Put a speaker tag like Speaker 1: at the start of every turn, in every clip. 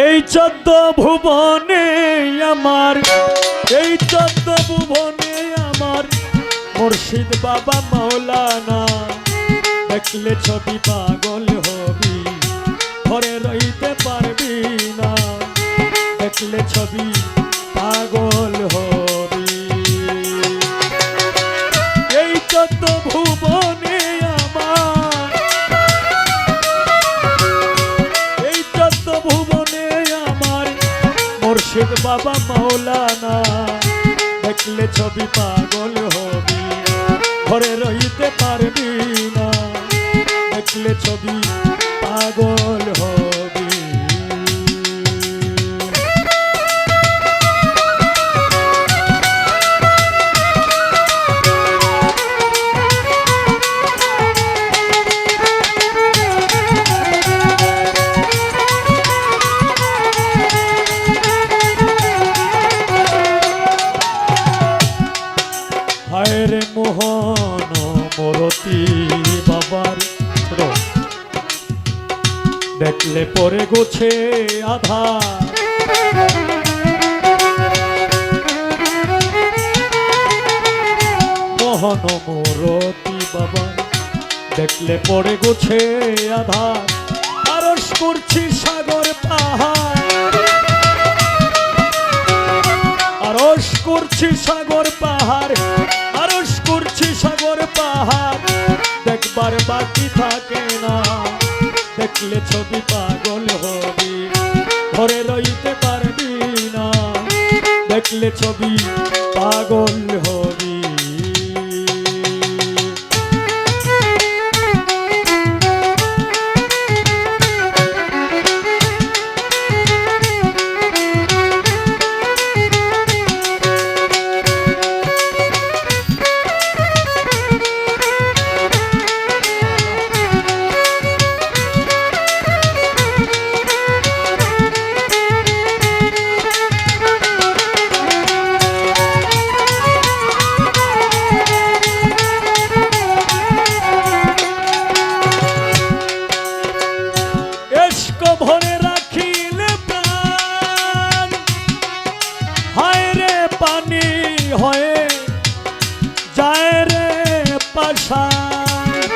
Speaker 1: এই 14 ভুবনে আমার, এই 14 ভুবনে আমার মুর্শিদ বাবা মাওলানা, দেখলে ছবি পাগল হবি, ঘরে রইতে পারবি না, দেখলে ছবি পাগল হবি। এই 14 ভুবনে আমার, এই 14 ভুবনে আমার মুর্শিদ বাবা মাওলানা, দেখলে ছবি পাগল হবি, ঘরে রইতে পারবি না, দেখলে ছবি পাগল হবি। হায় রে মোহন মরতি বাবার, দেখলে পরে গোছে আধার, মোহন মরতি বাবার, দেখলে পরে গোছে আধার, আরশ করছি সাগর পাহাড়, আরশ করছি সাগর পাহাড়, আরশ করছি সাগর পাহাড়, দেখবার বাকি থাকে না, দেখলে ছবি পাগল হবি, ঘরে রইতে পারবি না, দেখলে ছবি পাগল হবি। ভরে রাখিলে প্রাণ, হায় রে পানি হয়ে যায় রে পাষাণ,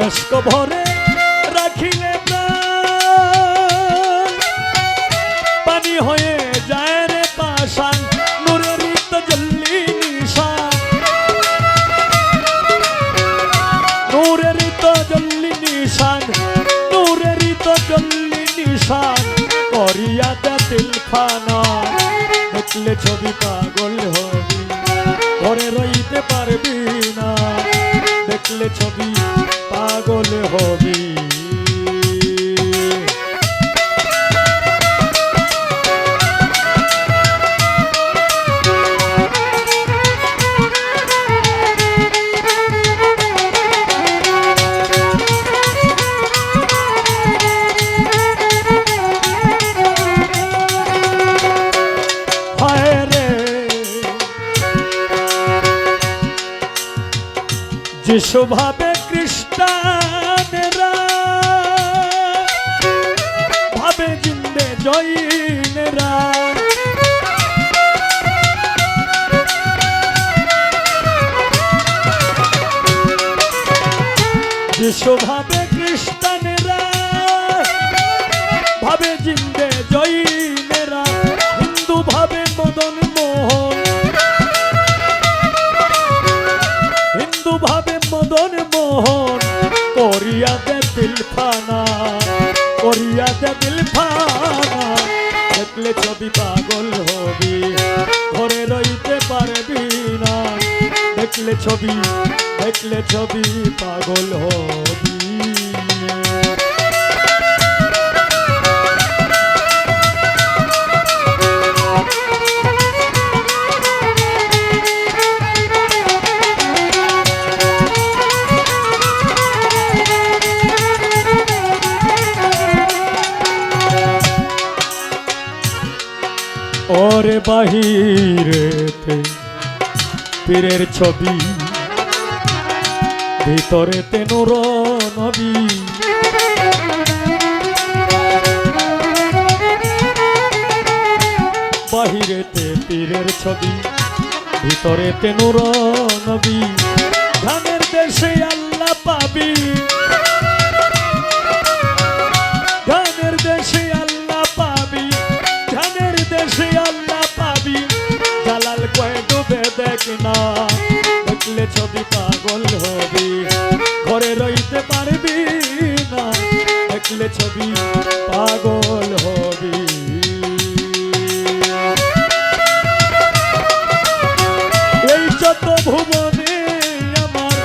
Speaker 1: এস্ক ভরে রাখিলে প্রাণ, পানি হয়ে যায় রে পাষাণ, নূরেরই তাজাল্লি নিশান, নূরেরই তাজাল্লি নিশান, নূরেরই তাজাল্লি নিশান, করিয়া দে দিলখানা, দেখলে ছবি পাগল হবি, ঘরে রইতে পারবি না, দেখলে ছবি পাগল হবি। যিশু ভাবে খ্রিস্টানেরা, ভাবে জিন্দে জৈনেরা, যিশু ভাবে খ্রিস্টানেরা, ভাবে জিন্দে জৈনেরা, হিন্দু ভাবে মদন মোহন, হিন্দু ভাবে মদন মোহন, করিয়া দে দিলখানা, করিয়া দে দিলখানা, দেখলে ছবি পাগল হবি, ঘরে রইতে পারবি না, দেখলে ছবি দেখলে ছবি পাগল হবি। ওরে বাহিরেতে পীরের ছবি, ভিতরেতে নূর নবী। বাহিরেতে পীরের ছবি, ভিতরেতে নূর নবী। ধানের দেশে আল্লাহ পাবি, ধানের দেশে আল্লাহ পাবি, ধানের দেশে আল্লাহ পাবি। জালাল কয়ে ডুবে দেখ না, দেখলে ছবি পাগল হবি। ঘরে রইতে পারবি না, দেখলে ছবি পাগল হবি। এই চোদ্দ ভুবনে আমার,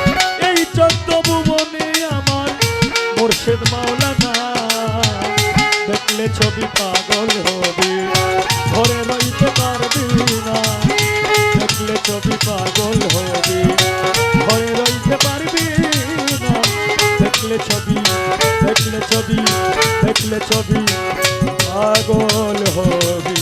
Speaker 1: এই চোদ্দ ভুবনে আমার মুর্শিদ মাওলানা, দেখলে ছবি পাগল হবি। ঘরে রইতে পারবি না, দেখলে ছবি পাগল হবি। ঘরে রইতে পারবি না, দেখলে ছবি, দেখলে ছবি, দেখলে ছবি পাগল হবি।